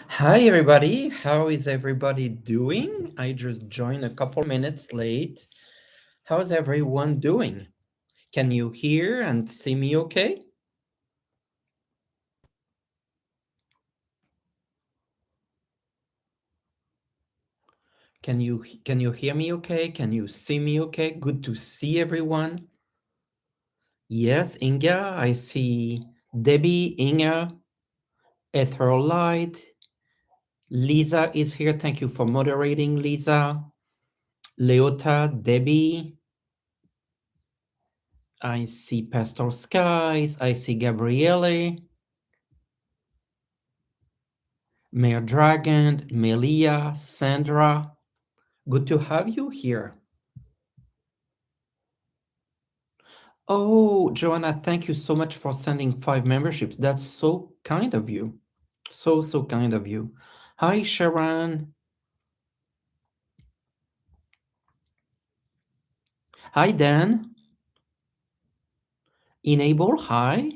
Hi, everybody. How is everybody doing? I just joined a couple minutes late. How's everyone doing? Can you hear and see me okay? Can you hear me okay? Can you see me okay? Good to see everyone. Yes, Inga, I see Debbie, Inga, Etherlight. Lisa is here. Thank you for moderating, Lisa. Leota, Debbie. I see Pastor Skies. I see Gabriele. Mayor Dragon, Melia, Sandra, good to have you here. Oh, Joanna, thank you so much for sending 5 memberships. That's so kind of you. So kind of you. Hi, Sharon. Hi, Dan. Enable, hi.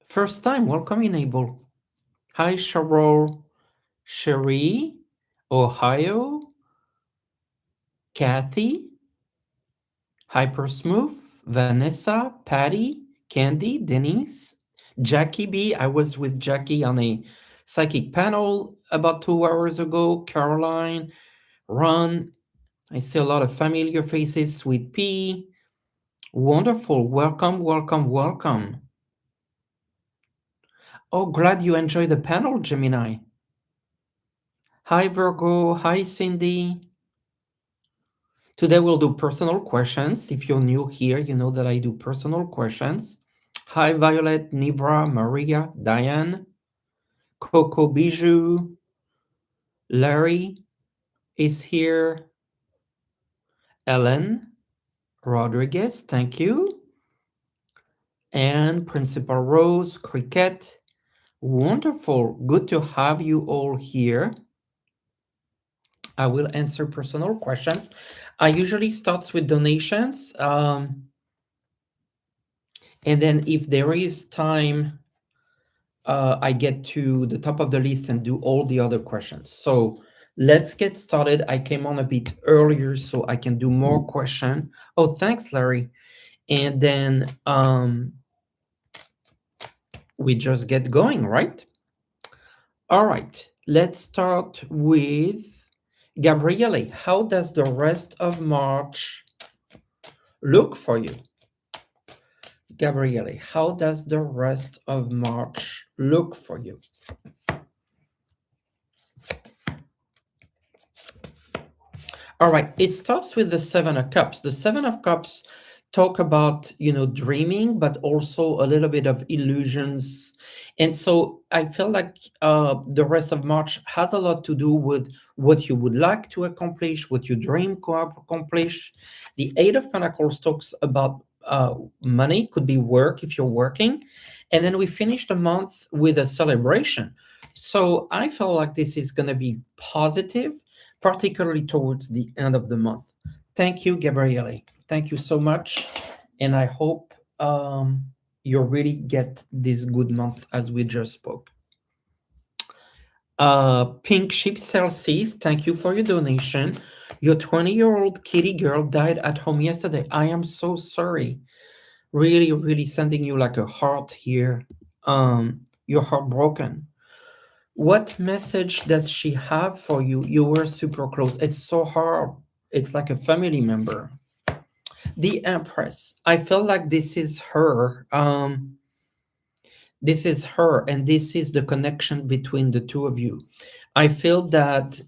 First time, welcome, Enable. Hi, Cheryl, Cherie, Ohio, Kathy, Hypersmooth, Vanessa, Patty, Candy, Denise, Jackie B. I was with Jackie on a psychic panel about 2 hours ago. Caroline, Ron. I see a lot of familiar faces. Sweet P. Wonderful. Welcome, welcome, welcome. Oh, glad you enjoyed the panel, Gemini. Hi, Virgo. Hi, Cindy. Today we'll do personal questions. If you're new here, you know that I do personal questions. Hi, Violet, Nivra, Maria, Diane, Coco Bijou, Larry is here, Ellen Rodriguez, thank you, and Principal Rose, Cricket. Wonderful, good to have you all here. I will answer personal questions. I usually start with donations, and then if there is time, I get to the top of the list and do all the other questions. So let's get started. I came on a bit earlier so I can do more question. Oh, thanks, Larry. And then we just get going, right? All right, let's start with Gabriele. How does the rest of March look for you? Gabriele, how does the rest of March look for you? All right, it starts with the Seven of Cups. The Seven of Cups talk about, dreaming, but also a little bit of illusions. And so I feel like the rest of March has a lot to do with what you would like to accomplish, what you dream to accomplish. The Eight of Pentacles talks about money, could be work if you're working. And then we finish the month with a celebration. So I feel like this is going to be positive, particularly towards the end of the month. Thank you, Gabriele. Thank you so much. And I hope you really get this good month as we just spoke. Pink Sheep Celsius, thank you for your donation. Your 20-year-old kitty girl died at home yesterday. I am so sorry. Really, really sending you like a heart here. You're heartbroken. What message does she have for you? You were super close. It's so hard. It's like a family member. The Empress. I feel like this is her. This is her, and this is the connection between the two of you. I feel that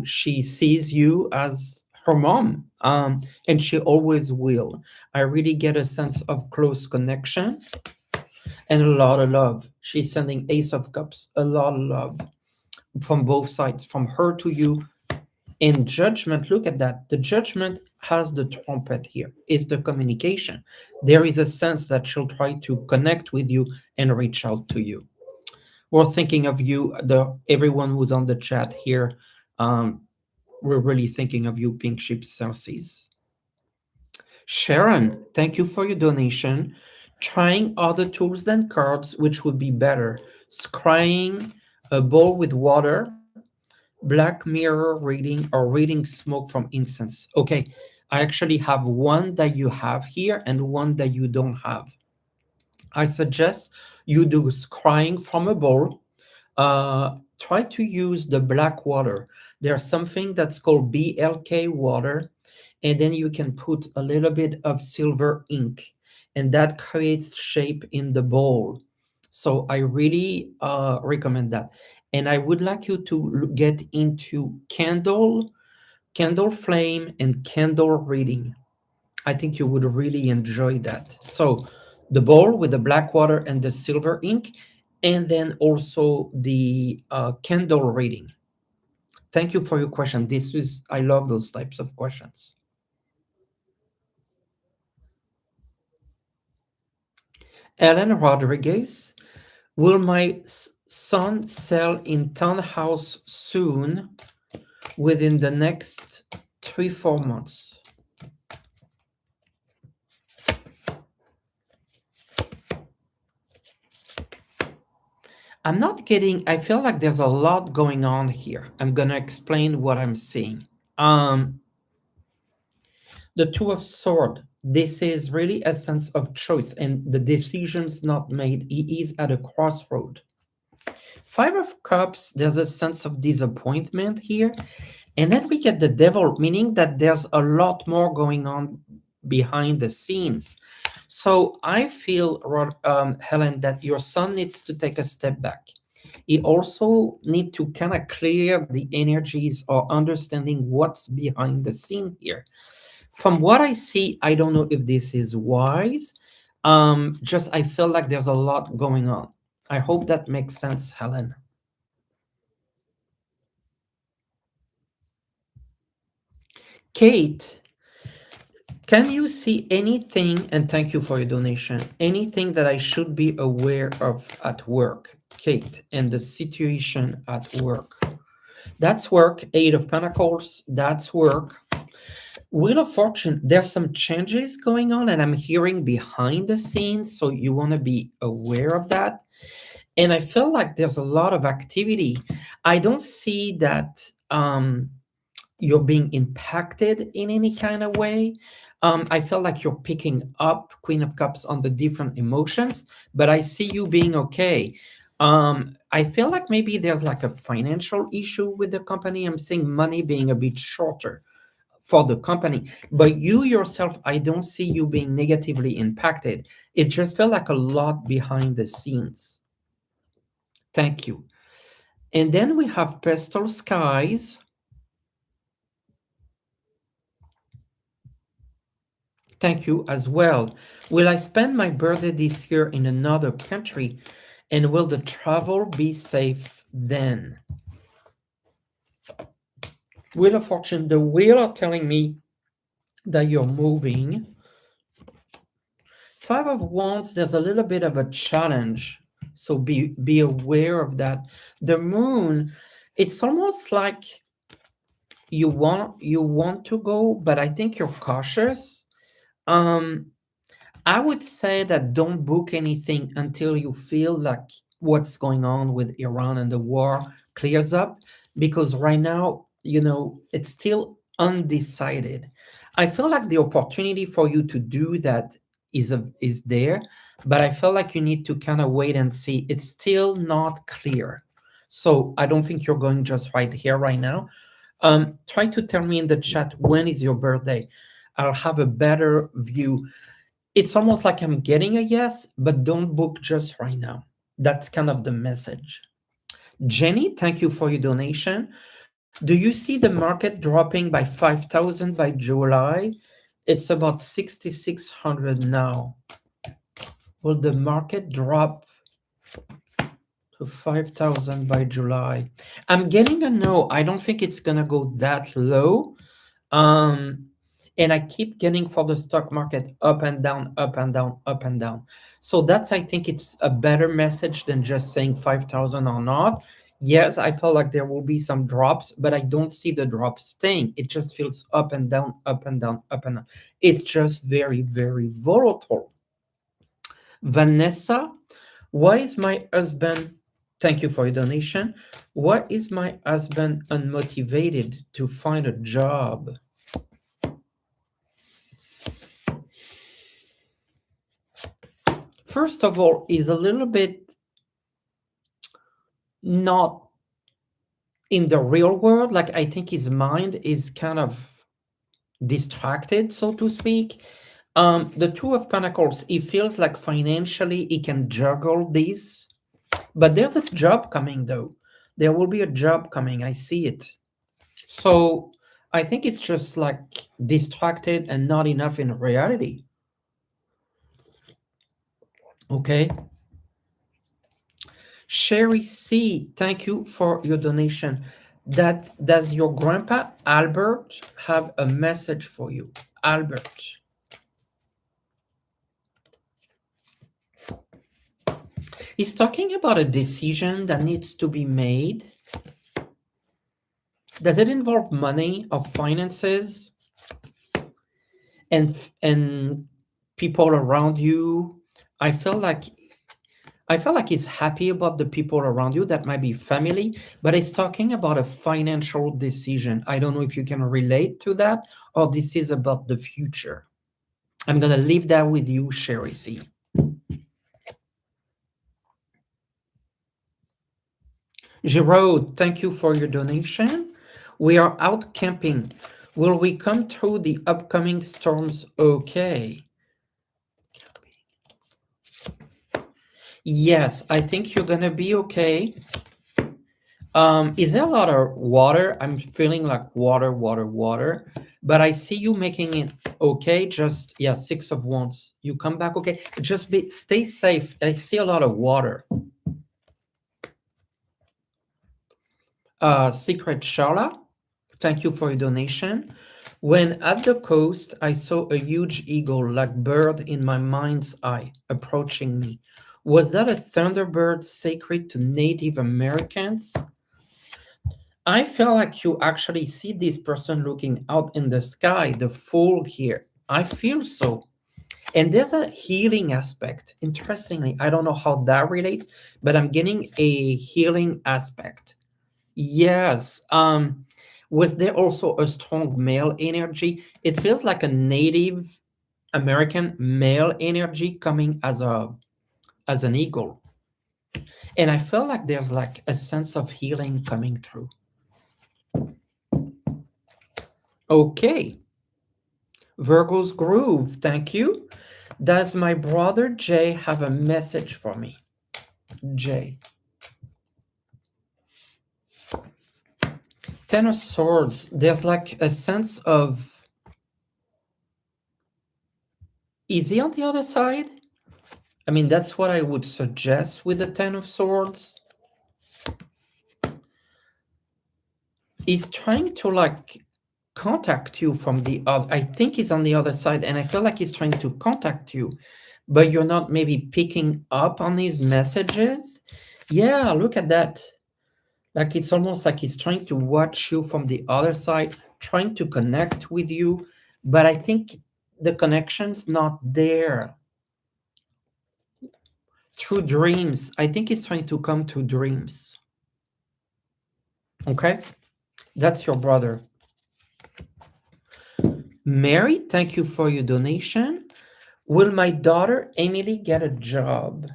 she sees you as her mom, and she always will. I really get a sense of close connection and a lot of love. She's sending Ace of Cups, a lot of love from both sides, from her to you. In Judgment, look at that. The Judgment has the trumpet here, is the communication. There is a sense that she'll try to connect with you and reach out to you. We're thinking of you, everyone who's on the chat here. We're really thinking of you, Pink Sheep Celsius. Sharon, thank you for your donation. Trying other tools than cards, which would be better. Scrying a bowl with water, black mirror reading, or reading smoke from incense. Okay, I actually have one that you have here and one that you don't have. I suggest you do scrying from a bowl. Try to use the black water. There's something that's called BLK water, and then you can put a little bit of silver ink, and that creates shape in the bowl. So I really recommend that. And I would like you to get into candle flame, and candle reading. I think you would really enjoy that. So, the bowl with the black water and the silver ink, and then also the candle reading. Thank you for your question. I love those types of questions. Ellen Rodriguez, will my son sell in townhouse soon within the next 3, 4 months? I'm not getting, I feel like there's a lot going on here. I'm going to explain what I'm seeing. Um, the Two of Sword. This is really a sense of choice, and the decision's not made. He is at a crossroad. Five of Cups, there's a sense of disappointment here. And then we get the Devil, meaning that there's a lot more going on behind the scenes. So I feel, Helen, that your son needs to take a step back. He also need to kind of clear the energies or understanding what's behind the scene here. From what I see, I don't know if this is wise. Just I feel like there's a lot going on. I hope that makes sense, Helen. Kate, can you see anything, and thank you for your donation, anything that I should be aware of at work? Kate, and the situation at work. That's work. Eight of Pentacles, that's work. Wheel of Fortune, there's some changes going on, and I'm hearing behind the scenes, so you want to be aware of that. And I feel like there's a lot of activity. I don't see that you're being impacted in any kind of way. I feel like you're picking up Queen of Cups on the different emotions, but I see you being okay. I feel like maybe there's like a financial issue with the company. I'm seeing money being a bit shorter for the company, but you yourself, I don't see you being negatively impacted. It just felt like a lot behind the scenes. Thank you. And then we have Pastel Skies. Thank you as well. Will I spend my birthday this year in another country? And will the travel be safe then? Wheel of Fortune, the wheel are telling me that you're moving. Five of Wands, there's a little bit of a challenge. So be aware of that. The moon, it's almost like you want to go, but I think you're cautious. Um, I would say that don't book anything until you feel like what's going on with Iran and the war clears up, because right now, it's still undecided. I feel like the opportunity for you to do that is there, but I feel like you need to kind of wait and see. It's still not clear. So I don't think you're going just right here, right now. Try to tell me in the chat when is your birthday. I'll have a better view. It's almost like I'm getting a yes, but don't book just right now. That's kind of the message. Jenny, thank you for your donation. Do you see the market dropping by 5,000 by July? It's about 6,600 now. Will the market drop to 5,000 by July? I'm getting a no. I don't think it's going to go that low. Um, and I keep getting for the stock market up and down, up and down, up and down. So that's, I think it's a better message than just saying 5,000 or not. Yes, I feel like there will be some drops, but I don't see the drop staying. It just feels up and down, up and down, up and down. It's just very, very volatile. Vanessa, why is my husband, thank you for your donation. Why is my husband unmotivated to find a job? First of all, he's a little bit not in the real world. Like, I think his mind is kind of distracted, so to speak. The Two of Pentacles, he feels like financially he can juggle this, but there's a job coming though. There will be a job coming. I see it. So I think it's just like distracted and not enough in reality. Okay. Sherry C, thank you for your donation. Does your grandpa Albert have a message for you? Albert. He's talking about a decision that needs to be made. Does it involve money or finances and people around you? I feel like he's happy about the people around you. That might be family, but he's talking about a financial decision. I don't know if you can relate to that or this is about the future. I'm going to leave that with you, Sherry C. Giraud, thank you for your donation. We are out camping. Will we come through the upcoming storms okay? Yes, I think you're going to be okay. Is there a lot of water? I'm feeling like water, but I see you making it okay. Just, yeah, Six of Wands. You come back okay. Just stay safe. I see a lot of water. Secret Shala, thank you for your donation. When at the coast, I saw a huge eagle like bird in my mind's eye approaching me. Was that a thunderbird sacred to Native Americans? I feel like you actually see this person looking out in the sky, the fool here. I feel so. And there's a healing aspect. Interestingly, I don't know how that relates, but I'm getting a healing aspect. Yes. Was there also a strong male energy? It feels like a Native American male energy coming as an eagle. And I feel like there's like a sense of healing coming through. Okay. Virgo's Groove, thank you. Does my brother Jay have a message for me? Jay. Ten of Swords, there's like a sense of, is he on the other side? I mean, that's what I would suggest with the Ten of Swords. He's trying to like contact you from the other. I think he's on the other side, and I feel like he's trying to contact you, but you're not maybe picking up on his messages. Yeah, look at that. Like it's almost like he's trying to watch you from the other side, trying to connect with you, but I think the connection's not there. Through dreams. I think he's trying to come to dreams. Okay? That's your brother. Mary, thank you for your donation. Will my daughter Emily get a job?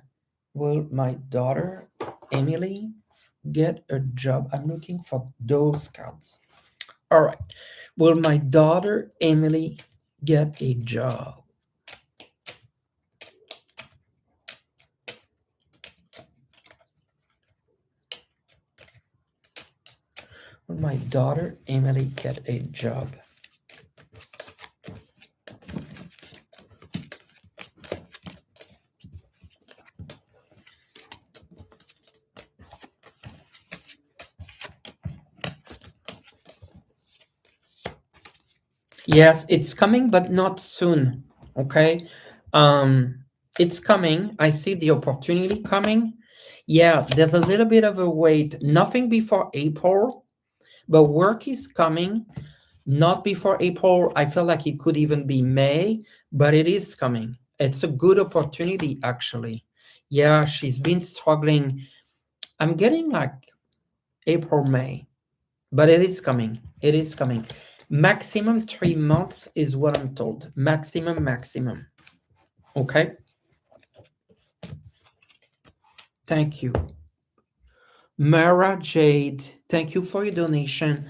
Will my daughter Emily get a job? I'm looking for those cards. All right. Will my daughter Emily get a job? Will my daughter Emily get a job? Yes, it's coming, but not soon. Okay. It's coming. I see the opportunity coming. Yeah, there's a little bit of a wait. Nothing before April, but work is coming. Not before April. I feel like it could even be May, but it is coming. It's a good opportunity, actually. Yeah, she's been struggling. I'm getting like April, May, but it is coming. It is coming. Maximum 3 months is what I'm told. Maximum, maximum. Okay. Thank you. Mara Jade, thank you for your donation.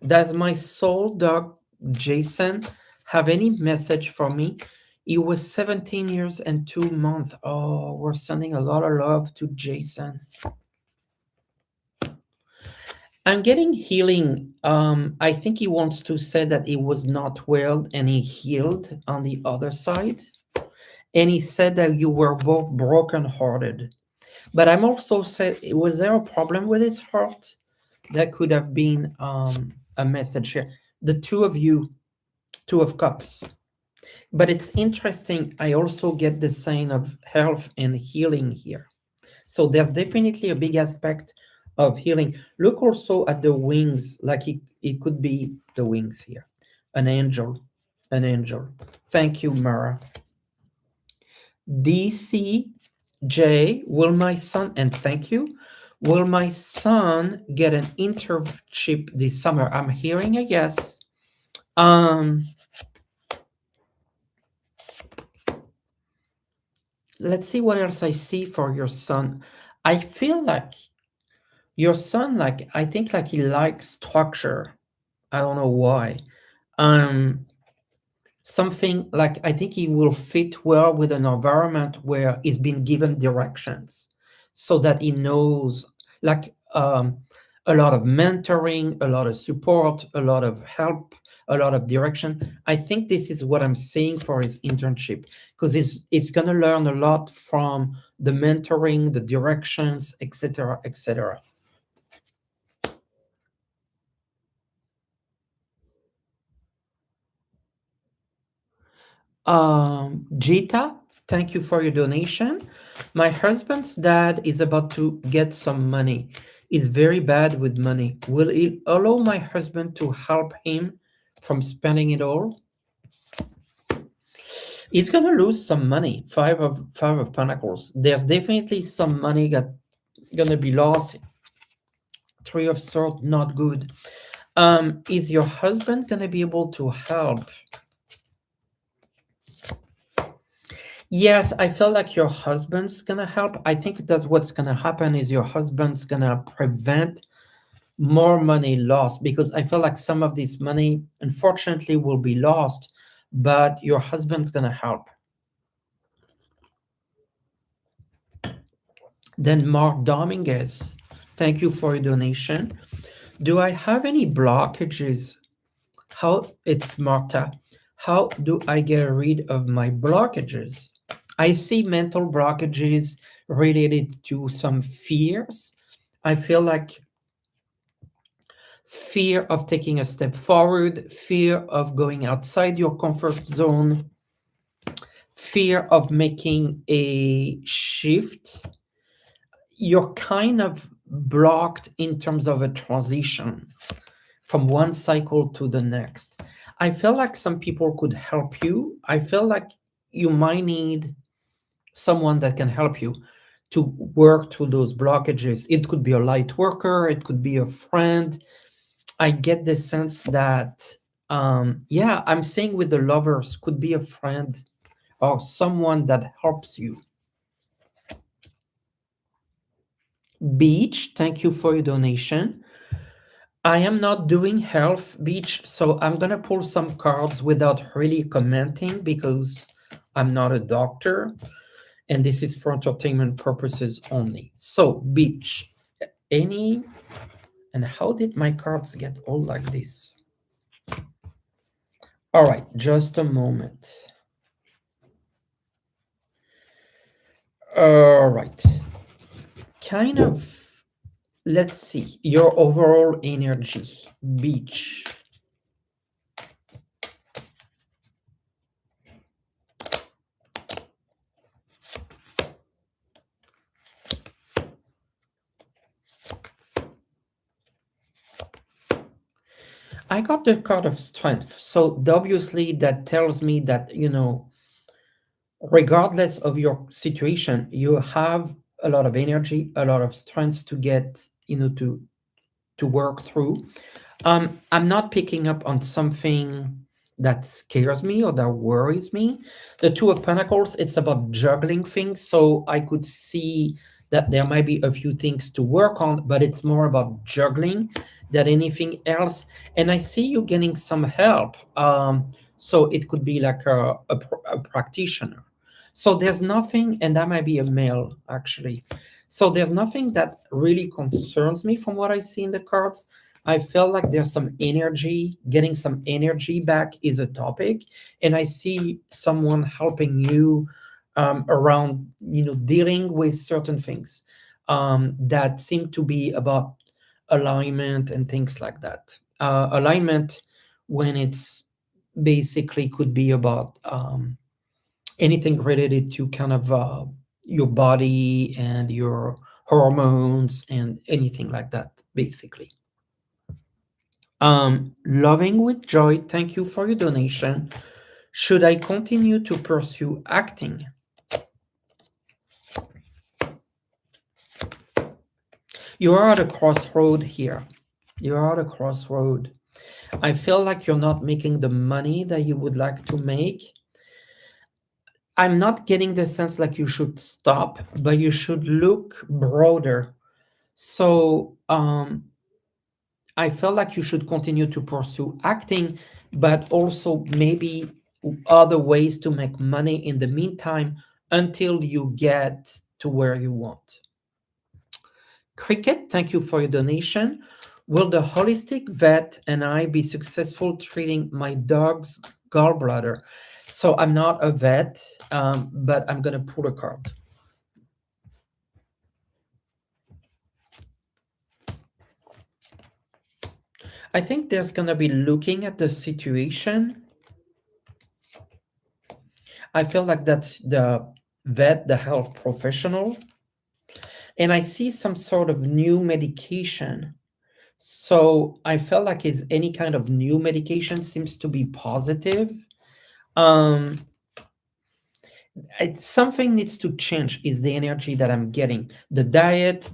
Does my soul dog Jason have any message for me? He was 17 years and 2 months. Oh, we're sending a lot of love to Jason. I'm getting healing. I think he wants to say that he was not well and he healed on the other side. And he said that you were both brokenhearted. But I'm also said, was there a problem with his heart? That could have been a message here. The two of you, two of cups. But it's interesting. I also get the sign of health and healing here. So there's definitely a big aspect of healing. Look also at the wings, like it could be the wings here. An angel, an angel. Thank you, Mara. DCJ, will my son, and thank you, will my son get an internship this summer? I'm hearing a yes. Um, let's see what else I see for your son. I feel like your son, like, I think like he likes structure. I don't know why. Um, something like I think he will fit well with an environment where he's been given directions so that he knows like a lot of mentoring, a lot of support, a lot of help, a lot of direction. I think this is what I'm seeing for his internship because it's going to learn a lot from the mentoring, the directions, etc., etc. Jita, thank you for your donation. My husband's dad is about to get some money. He's very bad with money. Will it allow my husband to help him from spending it all? He's gonna lose some money. Five of Pentacles. There's definitely some money that gonna be lost. Three of Swords, not good. Is your husband gonna be able to help? Yes, I feel like your husband's gonna help. I think that what's gonna happen is your husband's gonna prevent more money lost because I feel like some of this money, unfortunately, will be lost, but your husband's gonna help. Then Mark Dominguez, thank you for your donation. Do I have any blockages? How it's Marta. How do I get rid of my blockages? I see mental blockages related to some fears. I feel like fear of taking a step forward, fear of going outside your comfort zone, fear of making a shift. You're kind of blocked in terms of a transition from one cycle to the next. I feel like some people could help you. I feel like you might need someone that can help you to work through those blockages. It could be a light worker, it could be a friend. I get the sense that, yeah, I'm saying with the lovers, could be a friend or someone that helps you. Beach, thank you for your donation. I am not doing health, Beach, so I'm gonna pull some cards without really commenting because I'm not a doctor and this is for entertainment purposes only. So, Beach, any, and how did my cards get all like this? All right, just a moment. All right. Kind of, let's see, your overall energy, Beach. I got the card of strength. So obviously that tells me that, regardless of your situation, you have a lot of energy, a lot of strength to get, to work through. I'm not picking up on something that scares me or that worries me. The Two of Pentacles, it's about juggling things. So I could see that there might be a few things to work on, but it's more about juggling than anything else. And I see you getting some help. So it could be like a practitioner. So there's nothing, and that might be a male actually. So there's nothing that really concerns me from what I see in the cards. I felt like there's some energy, getting some energy back is a topic. And I see someone helping you around, dealing with certain things that seem to be about alignment and things like that. Alignment, when it's basically could be about anything related to kind of your body and your hormones and anything like that, basically. Loving with joy, thank you for your donation. Should I continue to pursue acting? You are at a crossroad here. You are at a crossroad. I feel like you're not making the money that you would like to make. I'm not getting the sense like you should stop, but you should look broader. So I felt like you should continue to pursue acting, but also maybe other ways to make money in the meantime until you get to where you want. Cricket, thank you for your donation. Will the holistic vet and I be successful treating my dog's gallbladder? So I'm not a vet, but I'm going to pull a card. I think there's going to be looking at the situation. I feel like that's the vet, the health professional. And I see some sort of new medication. So I felt like is any kind of new medication seems to be positive. Um, something needs to change is the energy that I'm getting. The diet,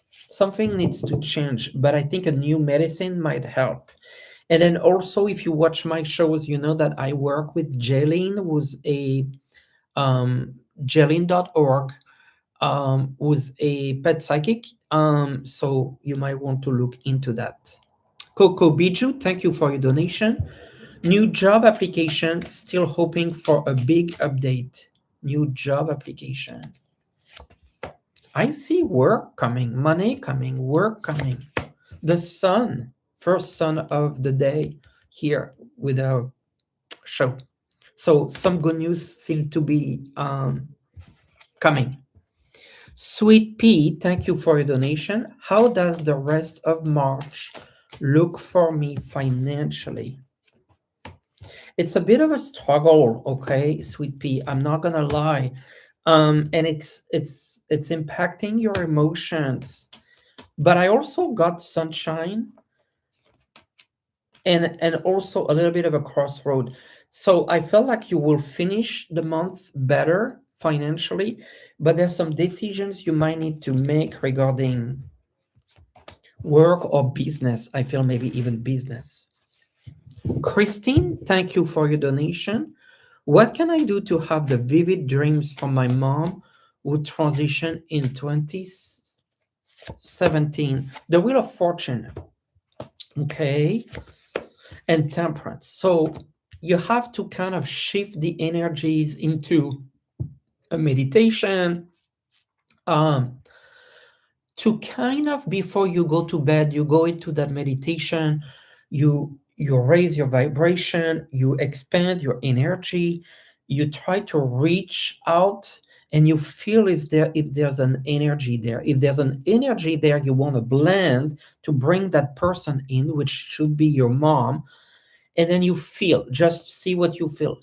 something needs to change, but I think a new medicine might help. And then also, if you watch my shows, you know that I work with Jaylene, who's a Jaylene.org, who's a pet psychic. So you might want to look into that. Coco Biju, thank you for your donation. New job application, still hoping for a big update. New job application. I see work coming, money coming, work coming. The sun, first sun of the day here with our show. So some good news seem to be coming. Sweet Pea, thank you for your donation. How does the rest of March look for me financially? It's a bit of a struggle, okay, Sweet Pea. I'm not gonna lie. And it's impacting your emotions. But I also got sunshine and also a little bit of a crossroad. So I felt like you will finish the month better financially, but there's some decisions you might need to make regarding work or business. I feel maybe even business. Christine, thank you for your donation. What can I do to have the vivid dreams from my mom who transitioned in 2017? The Wheel of Fortune. Okay. And Temperance. So you have to kind of shift the energies into a meditation, to kind of before you go to bed, you go into that meditation, you raise your vibration, you expand your energy, you try to reach out, and you feel is there if there's an energy there. If there's an energy there, you want to blend to bring that person in, which should be your mom, and then you feel, just see what you feel.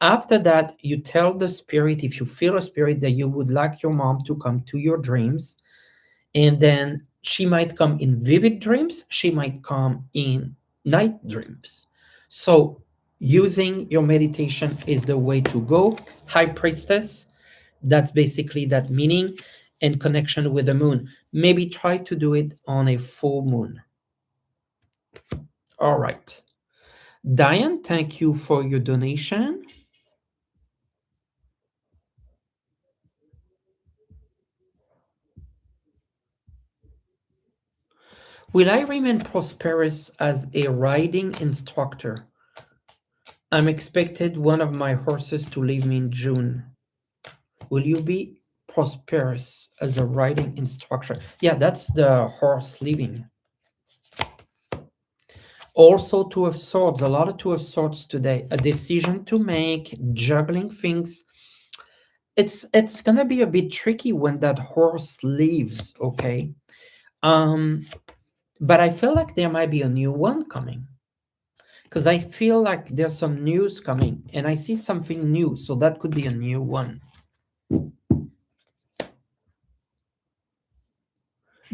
After that, you tell the spirit, if you feel a spirit, that you would like your mom to come to your dreams, and then she might come in vivid dreams, she might come in night dreams. So Using your meditation is the way to go. High Priestess, that's basically that meaning, and connection with the moon. Maybe try to do it on a full moon. All right. Diane, thank you for your donation. Will I remain prosperous as a riding instructor? I'm expected one of my horses to leave me in June. Will you be prosperous as a riding instructor? Yeah, that's the horse leaving. Also, Two of Swords, a lot of Two of Swords today. A decision to make, juggling things. It's gonna be a bit tricky when that horse leaves, okay? Um, but I feel like there might be a new one coming. Because I feel like there's some news coming and I see something new, so that could be a new one.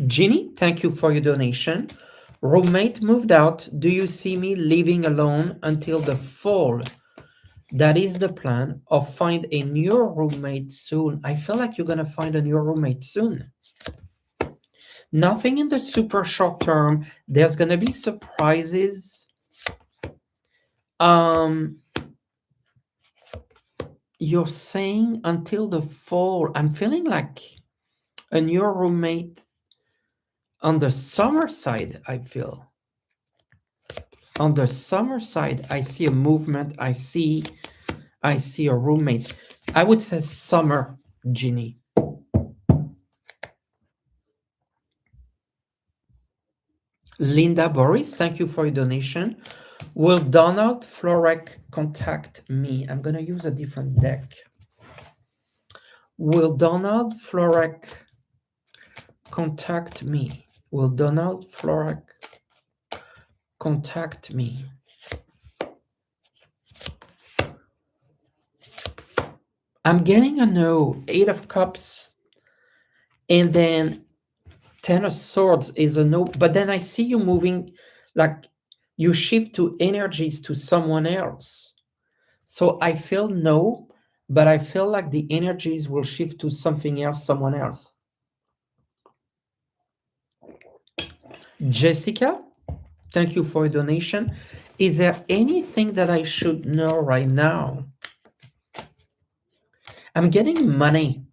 Ginny, thank you for your donation. Roommate moved out. Do you see me living alone until the fall? That is the plan, or find a new roommate soon. I feel like you're gonna find a new roommate soon. Nothing in the super short term. There's gonna be surprises. Um, you're saying until the fall. I'm feeling like a new roommate on the summer side. I feel on the summer side. I see a movement. I see a roommate. I would say summer, Ginny. Linda Boris, thank you for your donation. Will Donald Florek contact me? I'm going to use a different deck. Will Donald Florek contact me? Will Donald Florek contact me? I'm getting a no. 8 of Cups, and then 10 of Swords is a no. But then I see you moving, like you shift to energies to someone else. So I feel no, but I feel like the energies will shift to something else, someone else. Jessica, thank you for your donation. Is there anything that I should know right now? I'm getting money.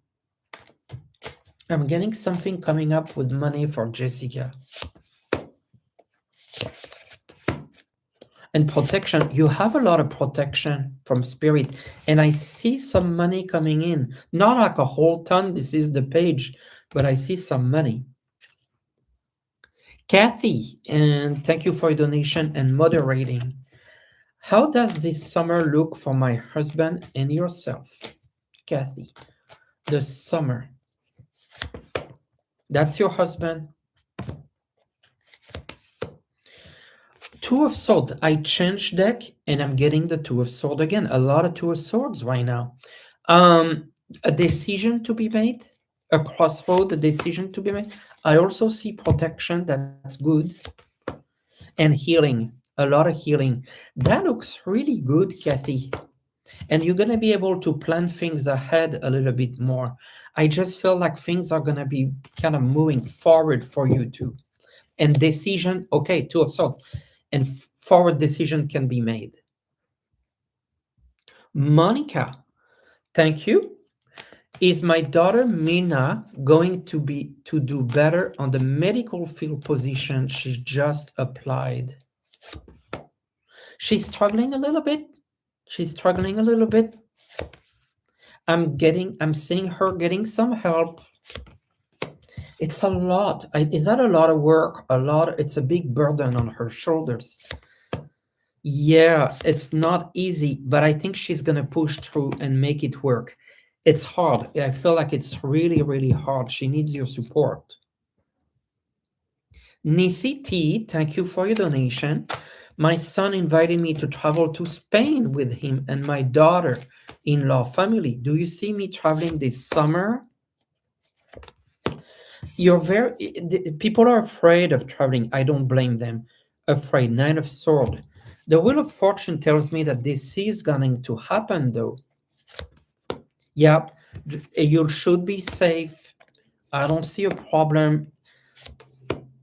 I'm getting something coming up with money for Jessica. And protection. You have a lot of protection from spirit. And I see some money coming in. Not like a whole ton. This is the page. But I see some money. Kathy, and thank you for your donation and moderating. How does this summer look for my husband and yourself? Kathy, the summer. That's your husband. Two of Swords. I changed deck and I'm getting the Two of Swords again. A lot of Two of Swords right now. A decision to be made. A crossroad, a decision to be made. I also see protection. That's good. And healing. A lot of healing. That looks really good, Kathy. And you're going to be able to plan things ahead a little bit more. I just feel like things are going to be kind of moving forward for you too. And decision, okay, Two of Swords. And forward decision can be made. Monica, thank you. Is my daughter Mina going to do better on the medical field position she just applied? She's struggling a little bit. I'm seeing her getting some help. It's a lot. Is that a lot of work? It's a big burden on her shoulders. Yeah, it's not easy, but I think she's gonna push through and make it work. It's hard. I feel like it's really, really hard. She needs your support. Nisi T, thank you for your donation. My son invited me to travel to Spain with him and my daughter-in-law family. Do you see me traveling this summer? People are afraid of traveling. I don't blame them. Afraid. 9 of Swords. The Wheel of Fortune tells me that this is going to happen, though. Yeah, you should be safe. I don't see a problem.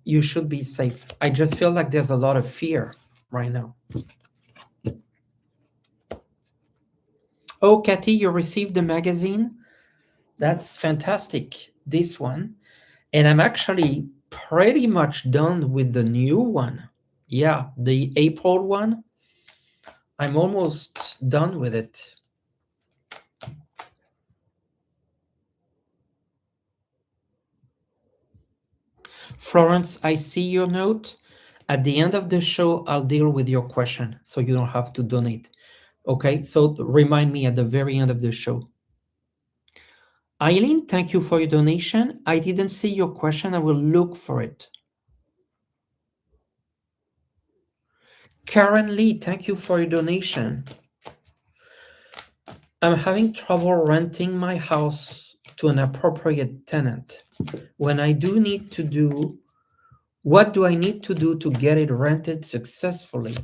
You should be safe. I just feel like there's a lot of fear right now. Oh, Kathy, you received the magazine? That's fantastic. This one. And I'm actually pretty much done with the new one. Yeah, the April one. I'm almost done with it. Florence, I see your note. At the end of the show, I'll deal with your question so you don't have to donate. Okay, so remind me at the very end of the show. Eileen, thank you for your donation. I didn't see your question. I will look for it. Karen Lee, thank you for your donation. I'm having trouble renting my house to an appropriate tenant. When I do need to do, what do I need to do to get it rented successfully?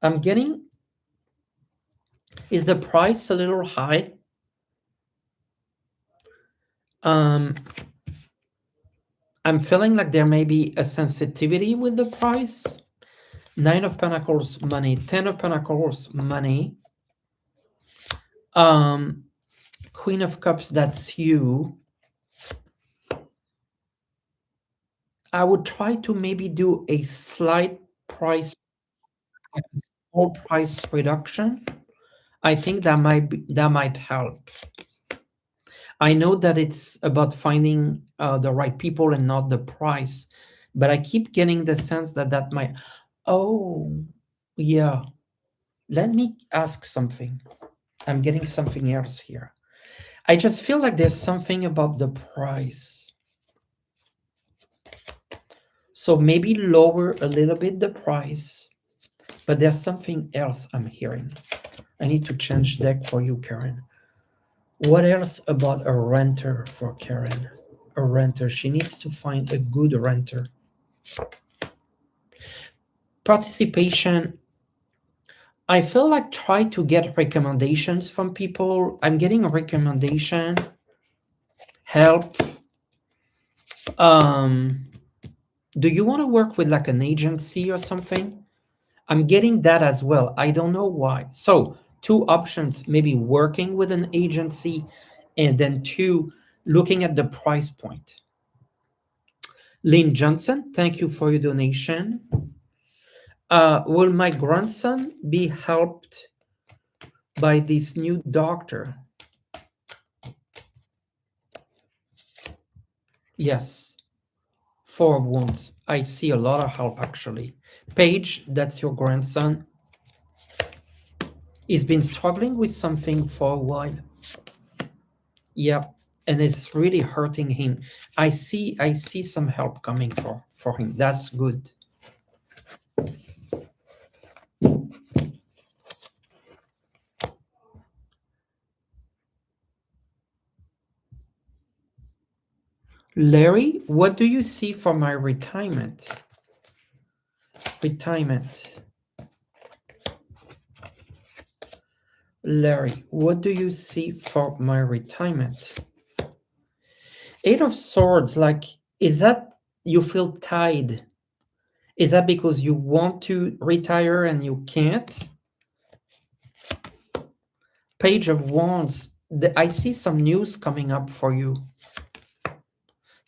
I'm getting, is the price a little high? Um, I'm feeling like there may be a sensitivity with the price. Nine of Pentacles, money. 10 of Pentacles, money. Queen of Cups, that's you. I would try to maybe do a slight price, small price reduction. I think that might help. I know that it's about finding the right people and not the price, but I keep getting the sense that that might. Oh, yeah. Let me ask something. I'm getting something else here. I just feel like there's something about the price. So maybe lower a little bit the price, but there's something else I'm hearing. I need to change deck for you, Karen. What else about a renter for Karen? A renter. She needs to find a good renter. Participation. I feel like try to get recommendations from people. I'm getting a recommendation. Help. Do you want to work with like an agency or something? I'm getting that as well. I don't know why. So, two options, maybe working with an agency, and then two, looking at the price point. Lynn Johnson, thank you for your donation. Will my grandson be helped by this new doctor? Yes. Four of Wands. I see a lot of help actually. Paige, that's your grandson. He's been struggling with something for a while. Yep. And it's really hurting him. I see some help coming for him. That's good. Larry, what do you see for my retirement? Retirement. Larry, what do you see for my retirement? Eight of Swords, like, is that you feel tied? Is that because you want to retire and you can't? Page of Wands, I see some news coming up for you.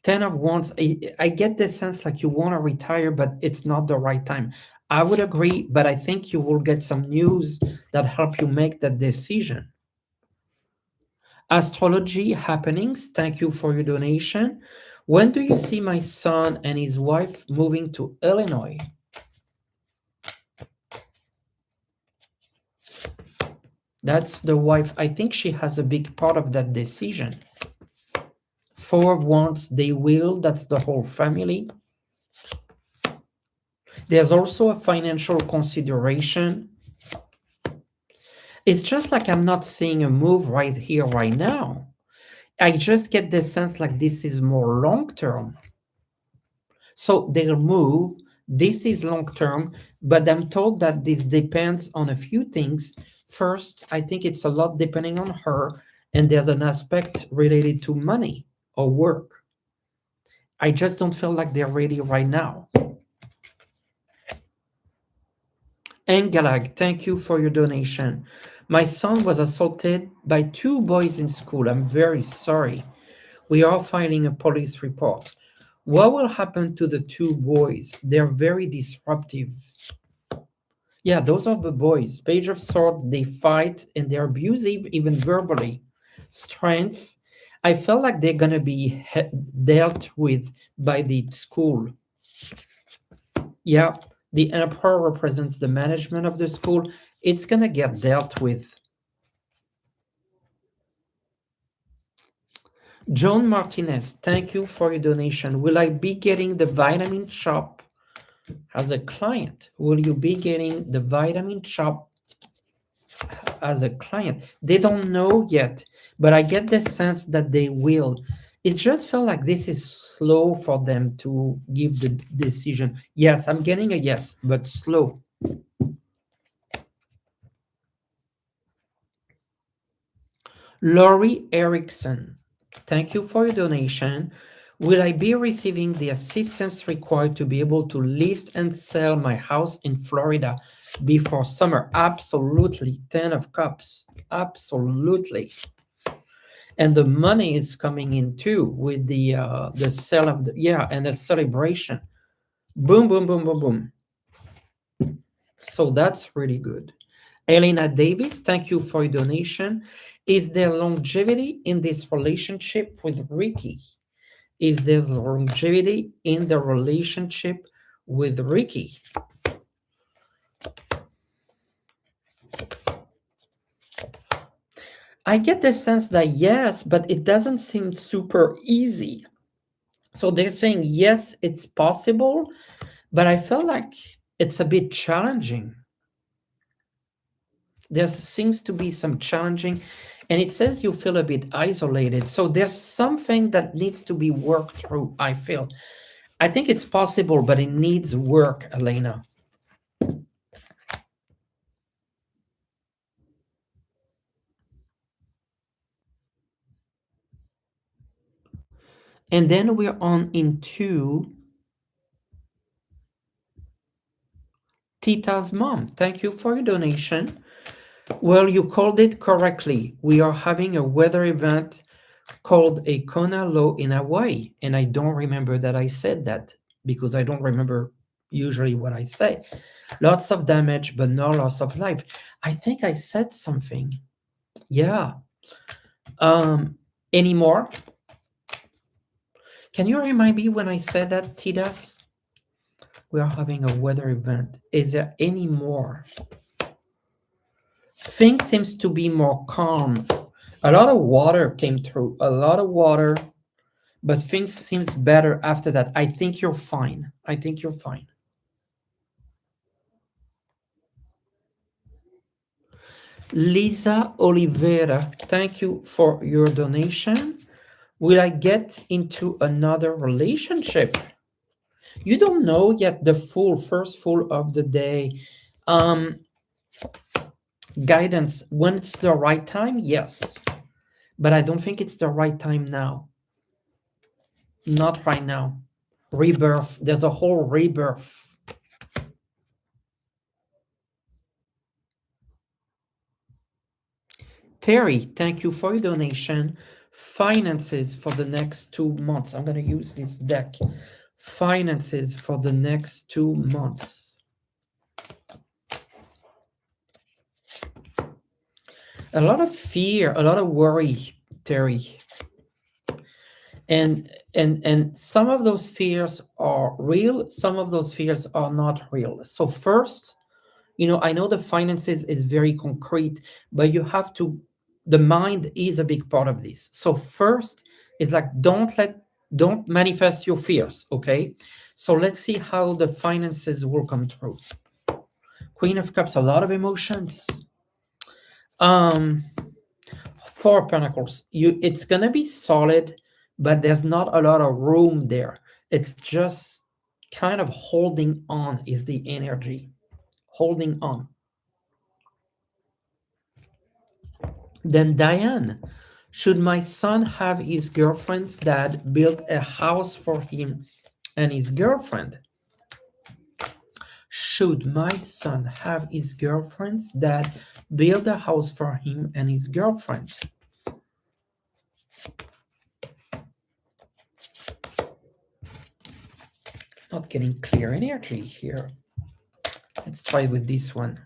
10 of Wands, I get the sense like you want to retire, but it's not the right time. I would agree, but I think you will get some news that help you make that decision. Astrology happenings, thank you for your donation. When do you see my son and his wife moving to Illinois? That's the wife. I think she has a big part of that decision. Four of Wands, they will. That's the whole family. There's also a financial consideration. It's just like I'm not seeing a move right here, right now. I just get the sense like this is more long term. So they'll move, This is long term, but I'm told that this depends on a few things. First, I think it's a lot depending on her, and there's an aspect related to money or work. I just don't feel like they're ready right now. Engalag, thank you for your donation. My son was assaulted by two boys in school. I'm very sorry. We are filing a police report. What will happen to the two boys? They're very disruptive. Yeah, those are the boys. Page of Sword, they fight and they're abusive, even verbally. Strength, I felt like they're gonna be dealt with by the school. Yeah, the emperor represents the management of the school. It's gonna get dealt with. John Martinez, thank you for your donation. Will I be getting the vitamin shop as a client? Will you be getting the vitamin shop as a client? They don't know yet, but I get the sense that they will. It just felt like this is slow for them to give the decision. Yes, I'm getting a yes, but slow. Laurie Erickson, thank you for your donation. Will I be receiving the assistance required to be able to list and sell my house in Florida before summer? Absolutely. 10 of Cups. Absolutely. And the money is coming in too with the sale of the, yeah, and the celebration. Boom, boom, boom, boom, boom. So that's really good. Elena Davis, thank you for your donation. Is there longevity in this relationship with Ricky? Is there longevity in the relationship with Ricky? I get the sense that yes, but it doesn't seem super easy. So they're saying yes, it's possible, but I feel like it's a bit challenging. There seems to be some challenging, and it says you feel a bit isolated. So there's something that needs to be worked through, I feel. I think it's possible, but it needs work, Elena. And then we're on into Tita's mom. Thank you for your donation. Well, you called it correctly. We are having a weather event called a Kona low in Hawaii. And I don't remember that I said that because I don't remember usually what I say. Lots of damage, but no loss of life. I think I said something. Yeah. Any more? Can you remind me when I said that, Tidas? We are having a weather event. Is there any more? Things seems to be more calm. A lot of water came through. A lot of water, but things seems better after that. I think you're fine. I think you're fine. Lisa Oliveira, thank you for your donation. Will I get into another relationship? You don't know yet the first full of the day. Um, Guidance, when it's the right time, yes. But I don't think it's the right time now. Not right now. Rebirth, there's a whole rebirth. Terry, thank you for your donation. Finances for the next 2 months. I'm going to use this deck. Finances for the next 2 months. A lot of fear, a lot of worry, Terry. And some of those fears are real, some of those fears are not real. So first, I know the finances is very concrete, but you have to, the mind is a big part of this. So first is like, don't manifest your fears, okay? So let's see how the finances will come through. Queen of Cups, a lot of emotions. um Four of Pentacles, it's gonna be solid, but there's not a lot of room there. It's just kind of holding on is the energy. Holding on. Then Diane, should my son have his girlfriend's dad build a house for him and his girlfriend? Should my son have his girlfriend's dad build a house for him and his girlfriend? Not getting clear energy here. Let's try with this one.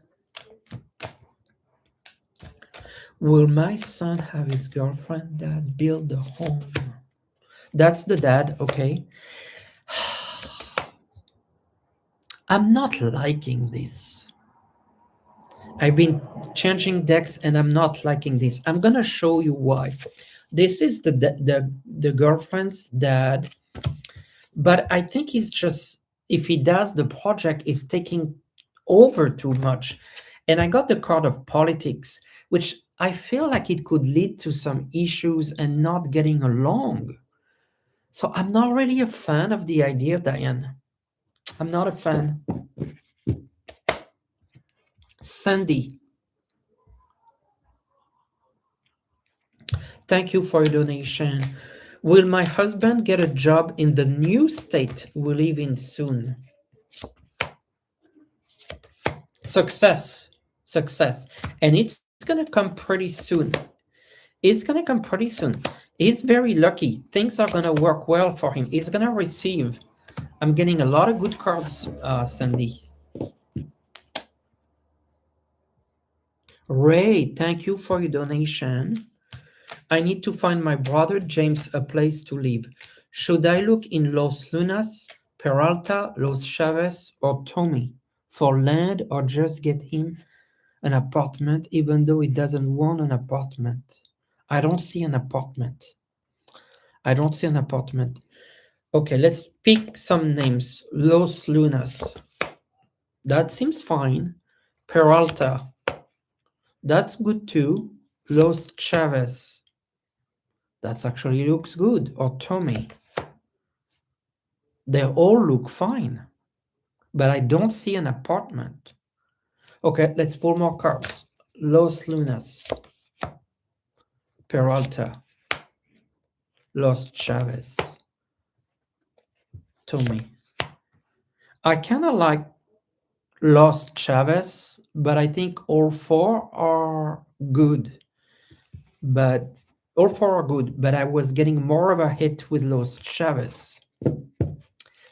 Will my son have his girlfriend dad build the home? That's the dad, okay. I'm not liking this. I've been changing decks and I'm not liking this. I'm gonna show you why. This is the girlfriend's dad, but I think he's just, if he does the project, is taking over too much. And I got the card of politics, which I feel like it could lead to some issues and not getting along. So I'm not really a fan of the idea, Diane. I'm not a fan. Sandy, thank you for your donation. Will my husband get a job in the new state we live in soon? Success, success. And it's going to come pretty soon. It's going to come pretty soon. He's very lucky. Things are going to work well for him. He's going to receive. I'm getting a lot of good cards, Sandy. Ray, thank you for your donation. I need to find my brother James a place to live. Should I look in Los Lunas, Peralta, Los Chavez, or Tommy for land, or just get him an apartment even though he doesn't want an apartment? I don't see an apartment. I don't see an apartment. Okay, let's pick some names. Los Lunas. That seems fine. Peralta. That's good too. Los Chavez. That actually looks good. Or Tommy. They all look fine. But I don't see an apartment. Okay, let's pull more cards. Los Lunas. Peralta. Los Chavez. Tommy. I kind of like Los Chavez, but I think all four are good. But all four are good, but I was getting more of a hit with Los Chavez.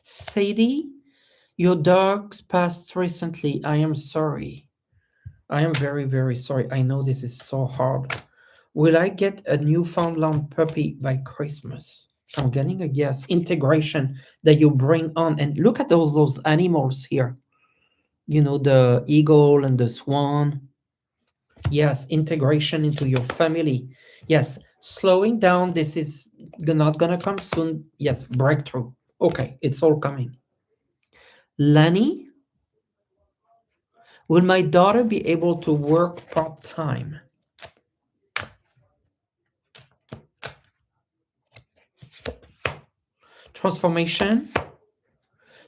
Sadie, your dogs passed recently. I am sorry. I am very, very sorry. I know this is so hard. Will I get a Newfoundland puppy by Christmas? I'm getting a yes. Integration that you bring on. And look at all those animals here. You know, the eagle and the swan. Yes, integration into your family. Yes, slowing down. This is not gonna come soon. Yes, breakthrough. Okay, it's all coming. Lenny, will my daughter be able to work part-time? Transformation.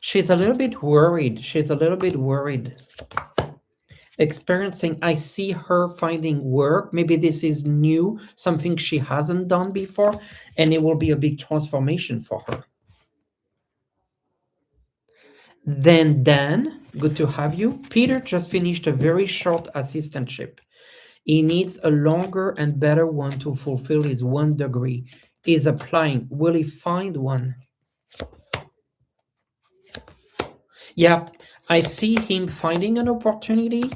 She's a little bit worried. She's a little bit worried. Experiencing, I see her finding work. Maybe this is new, something she hasn't done before, and it will be a big transformation for her. Then Dan, good to have you. Peter just finished a very short assistantship. He needs a longer and better one to fulfill his 1 degree. He's applying. Will he find one? Yeah, I see him finding an opportunity.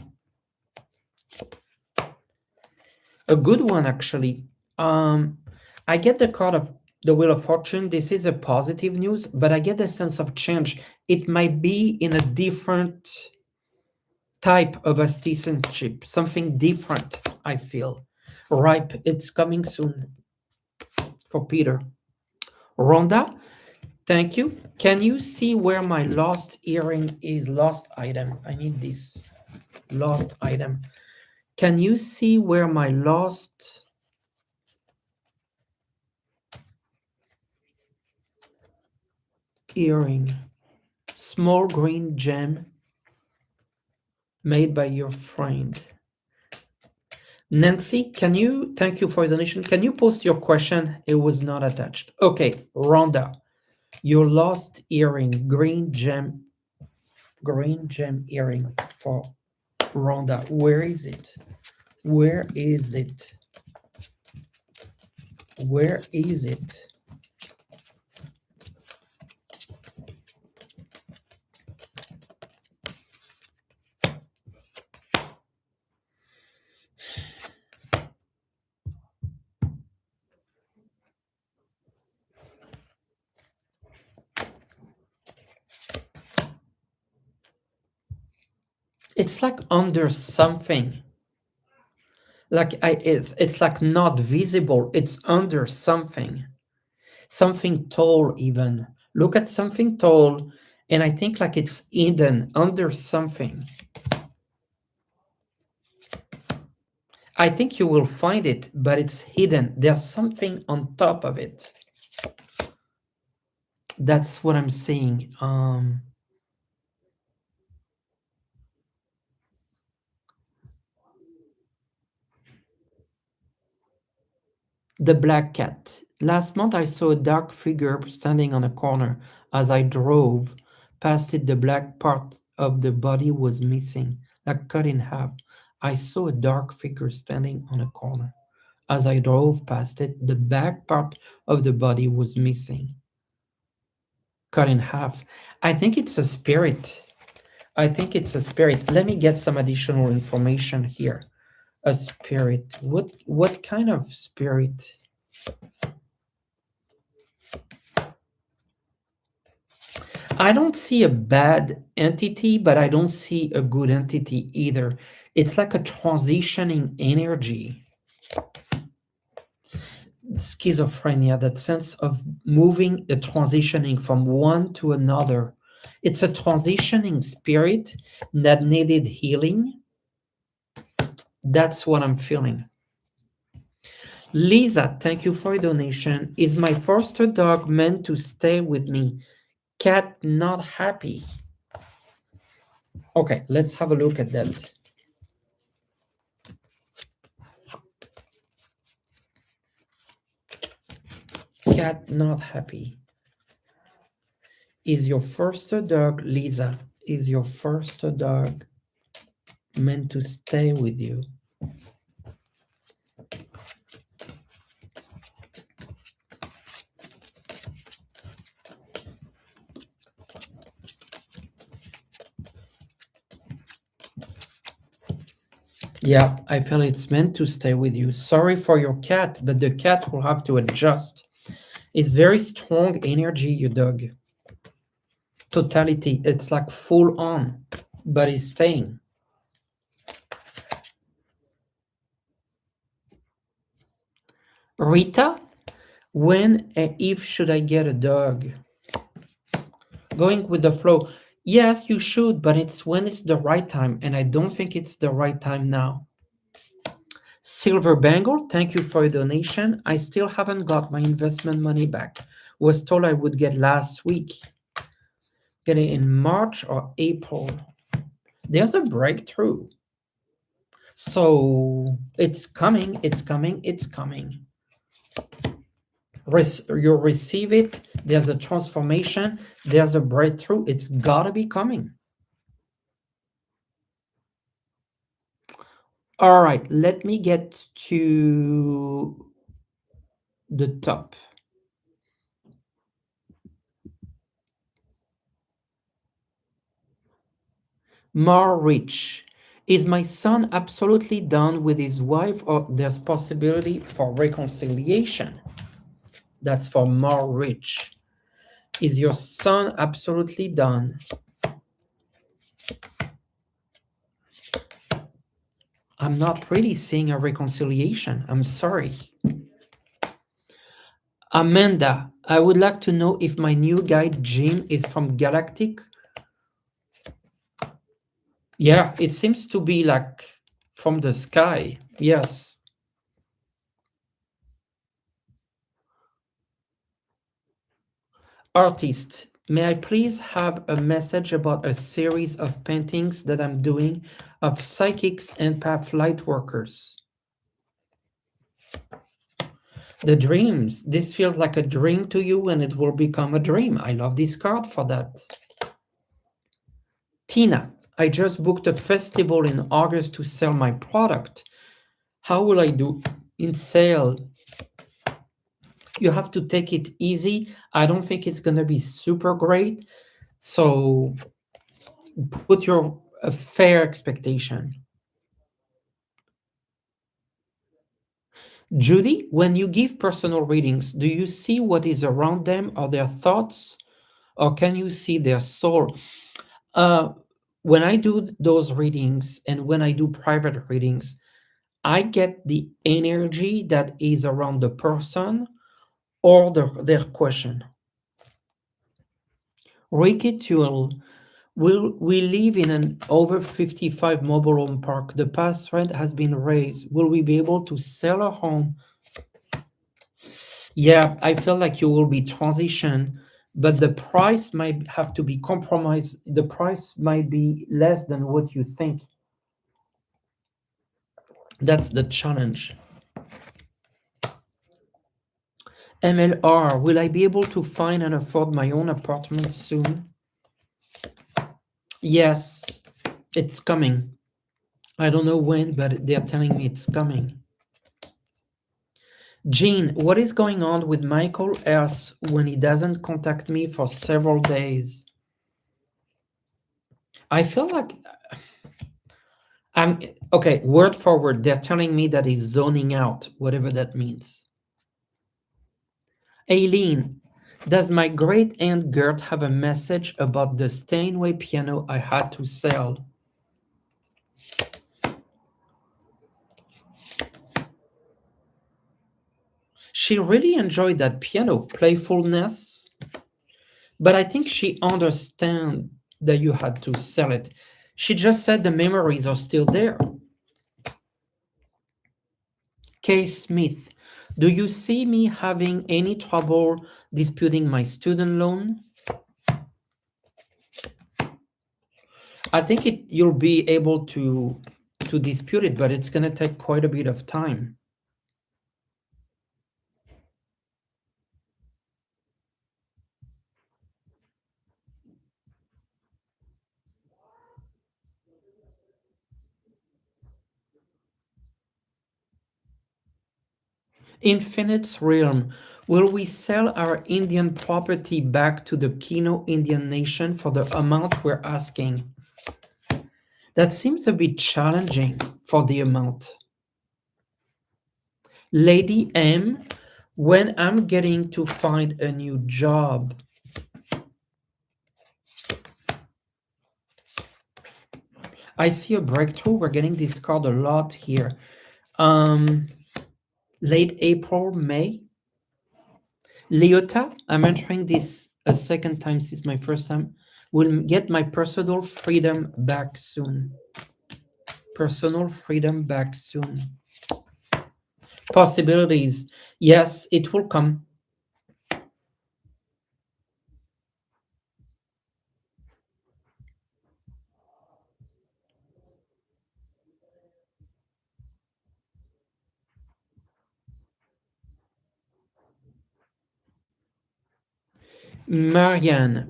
A good one, actually. I get the card of the Wheel of Fortune. This is a positive news, but I get a sense of change. It might be in a different type of assistantship, something different, I feel. Ripe, it's coming soon for Peter. Rhonda, thank you. Can you see where my lost earring is? Lost item. I need this. Lost item. Can you see where my lost earring small green gem made by your friend. Nancy, thank you for your donation. Can you post your question? It was not attached. Okay, Rhonda, your lost earring, green gem earring for Rhonda. Where is it? Where is it? Where is it? It's like under something. Like it's like not visible. It's under something. Something tall even. Look at something tall, and I think like it's hidden under something. I think you will find it, but it's hidden. There's something on top of it. That's what I'm saying. The black cat. Last month I saw a dark figure standing on a corner. As I drove past it, the black part of the body was missing, like cut in half. I saw a dark figure standing on a corner. As I drove past it, the back part of the body was missing, cut in half. I think it's a spirit. I think it's a spirit. Let me get some additional information here. A spirit. What kind of spirit? I don't see a bad entity, but I don't see a good entity either. It's like a transitioning energy. Schizophrenia, that sense of moving, transitioning from one to another. It's a transitioning spirit that needed healing. That's what I'm feeling. Lisa, thank you for your donation. Is my foster dog meant to stay with me? Cat not happy. Okay, let's have a look at that. Cat not happy. Is your foster dog, Lisa, is your foster dog meant to stay with you? Yeah, I feel it's meant to stay with you. Sorry for your cat, but the cat will have to adjust. It's very strong energy, your dog. Totality, it's like full on, but it's staying. Rita, when and if should I get a dog? Going with the flow. Yes, you should, but it's when it's the right time, and I don't think it's the right time now. Silver Bangle, thank you for your donation. I still haven't got my investment money back. Was told I would get last week. Get it in March or April. There's a breakthrough. So it's coming, it's coming, it's coming. You receive it, there's a transformation, there's a breakthrough, it's gotta be coming. All right, let me get to the top. More rich. Is my son absolutely done with his wife, or there's possibility for reconciliation? That's for more rich. Is your son absolutely done? I'm not really seeing a reconciliation. I'm sorry. Amanda, I would like to know if my new guide Jim is from Galactic. Yeah, it seems to be like from the sky. Yes. Artist, May I please have a message about a series of paintings that I'm doing of psychics and path light workers? The dreams. This feels like a dream to you and it will become a dream. I love this card for that. Tina, I just booked a festival in August to sell my product. How will I do in sale? You have to take it easy. I don't think it's going to be super great. So put your a fair expectation. Judy, when you give personal readings, do you see what is around them or their thoughts, or can you see their soul? Uh, when I do those readings and when I do private readings, I get the energy that is around the person or their question. Reiki tool. We live in an over 55 mobile home park. The pass rent has been raised. Will we be able to sell a home? Yeah, I feel like you will be transition, but the price might have to be compromised. The price might be less than what you think. That's the challenge. MLR, will I be able to find and afford my own apartment soon? Yes, it's coming. I don't know when, but they're telling me it's coming. Jean, what is going on with Michael Else when he doesn't contact me for several days? I feel like I'm okay, word for word, they're telling me that he's zoning out, whatever that means. Aileen, does my great aunt Gert have a message about the Steinway piano I had to sell? She really enjoyed that piano playfulness, but I think she understands that you had to sell it. She just said the memories are still there. Kay Smith, do you see me having any trouble disputing my student loan? I think you'll be able to dispute it, but it's going to take quite a bit of time. Infinite's realm. Will we sell our Indian property back to the Kino Indian nation for the amount we're asking? That seems a bit challenging for the amount. Lady M, when I'm getting to find a new job. I see a breakthrough. We're getting this card a lot here. Um, Late April, May. Leota, I'm entering this a second time since my first time. Will get my personal freedom back soon. Personal freedom back soon. Possibilities. Yes, it will come. Marianne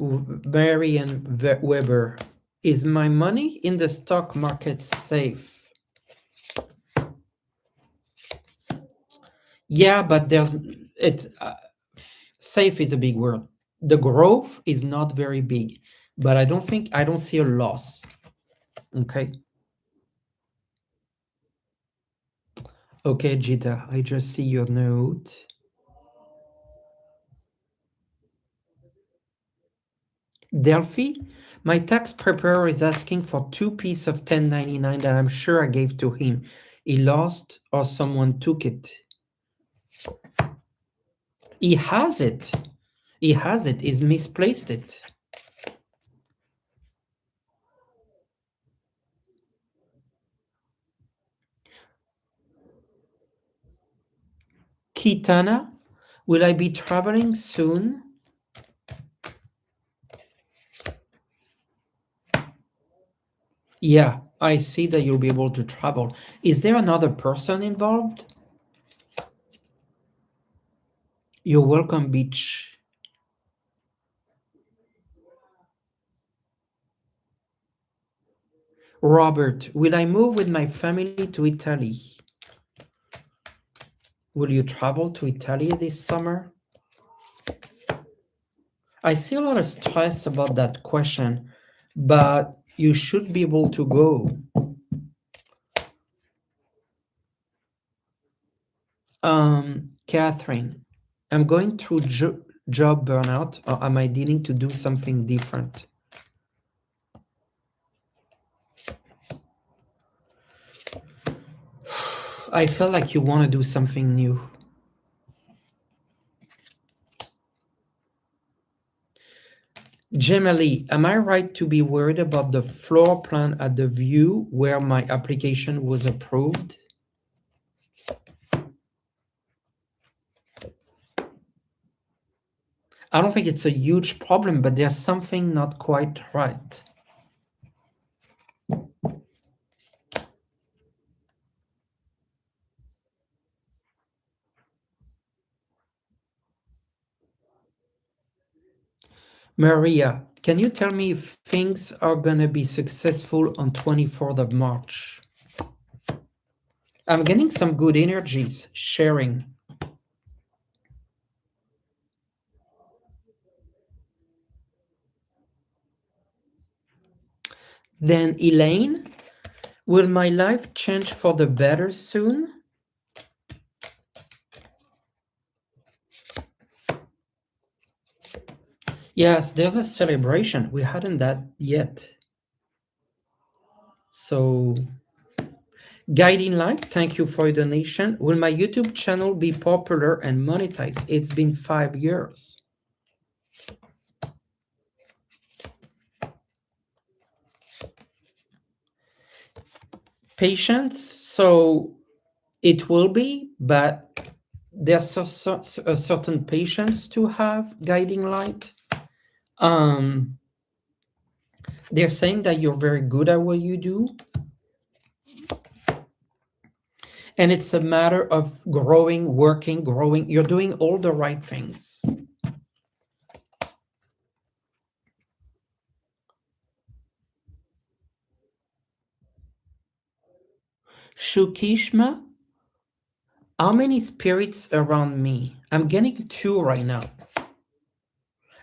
Weber. Is my money in the stock market safe? Yeah, but there's it. Safe is a big word. The growth is not very big, but I don't see a loss. Okay. Okay, Jita, I just see your note. Delphi, my tax preparer is asking for two pieces of 1099 that I'm sure I gave to him. He lost or someone took it. He has it. He has it. He's misplaced it. Kitana, will I be traveling soon? Yeah, I see that you'll be able to travel. Is there another person involved? You're welcome, Beach. Robert, will I move with my family to Italy? Will you travel to Italy this summer? I see a lot of stress about that question, but you should be able to go. Catherine, I'm going through job burnout, or am I needing to do something different? I feel like you want to do something new. Gemily, am I right to be worried about the floor plan at the view where my application was approved? I don't think it's a huge problem, but there's something not quite right. Maria, can you tell me if things are gonna be successful on 24th of March? I'm getting some good energies sharing. Then Elaine, will my life change for the better soon? Yes, there's a celebration. We hadn't that yet. So, Guiding Light, thank you for your donation. Will my YouTube channel be popular and monetized? It's been 5 years. Patience, so it will be, but there's a certain patience to have, Guiding Light. Um, they're saying that you're very good at what you do, and it's a matter of growing, working, growing. You're doing all the right things. Shukishma, how many spirits around me? I'm getting two right now,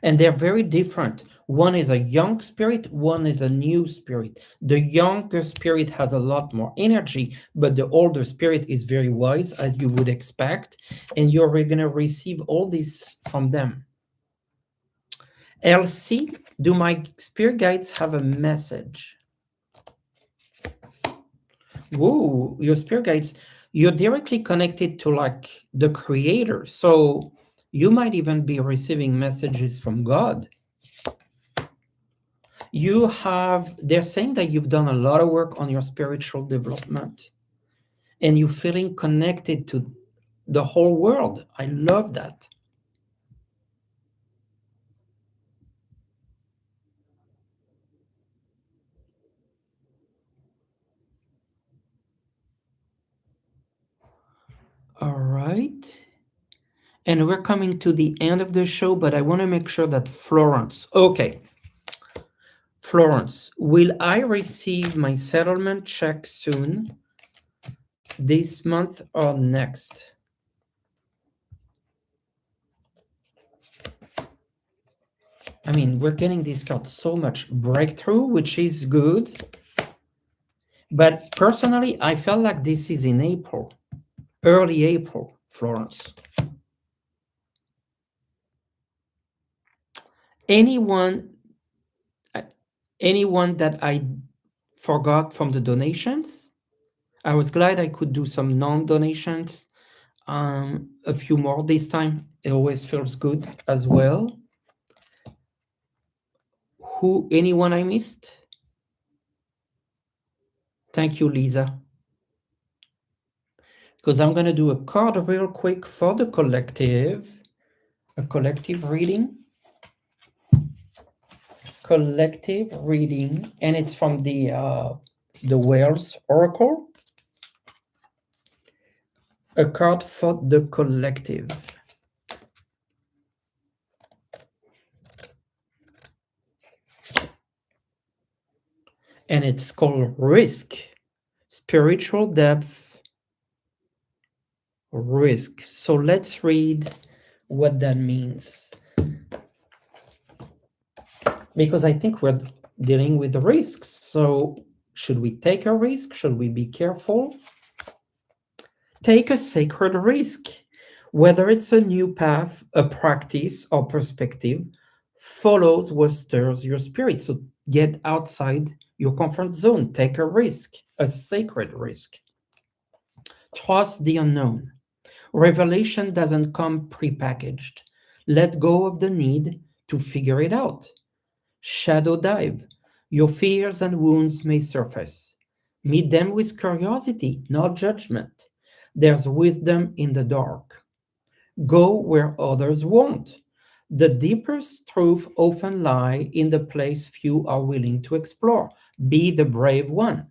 and they're very different. One is a young spirit, one is a new spirit. The younger spirit has a lot more energy, but the older spirit is very wise, as you would expect, and you're going to receive all this from them. Elsie, do my spirit guides have a message? Whoa, your spirit guides, you're directly connected to like the creator. So you might even be receiving messages from God. They're saying that you've done a lot of work on your spiritual development and you're feeling connected to the whole world. I love that. All right. And we're coming to the end of the show, but I want to make sure that Florence, okay. Florence, will I receive my settlement check soon? This month or next? I mean, we're getting this card so much breakthrough, which is good. But personally, I felt like this is in April, early April, Florence. Anyone, uh, anyone that I forgot from the donations, I was glad I could do some non-donations, a few more this time. It always feels good as well. Anyone I missed? Thank you, Lisa. Because I'm going to do a card real quick for the collective, a collective reading. Collective reading, and it's from the The Whale's Oracle, a card for the collective. And it's called Risk, Spiritual Depth, Risk. So let's read what that means. Because I think we're dealing with the risks. So should we take a risk? Should we be careful? Take a sacred risk. Whether it's a new path, a practice, or perspective, follows what stirs your spirit. So get outside your comfort zone. Take a risk, a sacred risk. Trust the unknown. Revelation doesn't come prepackaged. Let go of the need to figure it out. Shadow dive. Your fears and wounds may surface. Meet them with curiosity, not judgment. There's wisdom in the dark. Go where others won't. The deepest truth often lie in the place few are willing to explore. Be the brave one.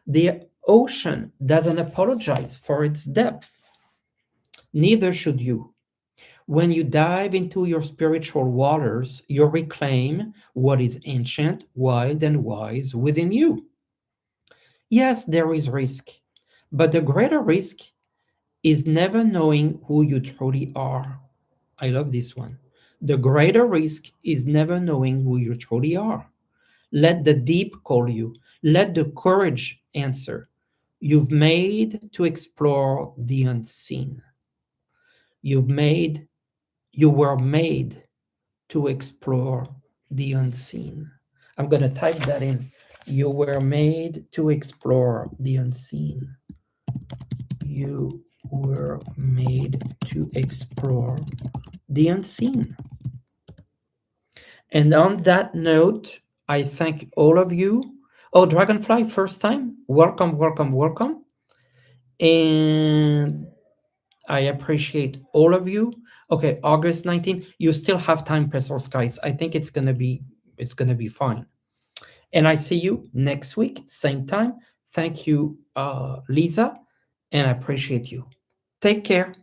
The ocean doesn't apologize for its depth. Neither should you. When you dive into your spiritual waters, you reclaim what is ancient, wild, and wise within you. Yes, there is risk, but the greater risk is never knowing who you truly are. I love this one. The greater risk is never knowing who you truly are. Let the deep call you. Let the courage answer. You've made to explore the unseen. You've made, you were made to explore the unseen. I'm going to type that in. You were made to explore the unseen. You were made to explore the unseen. And on that note, I thank all of you. Oh, Dragonfly, first time? Welcome, welcome, welcome. And I appreciate all of you. Okay, August 19th. You still have time, Pencil Skies. I think it's gonna be fine. And I see you next week, same time. Thank you, Lisa, and I appreciate you. Take care.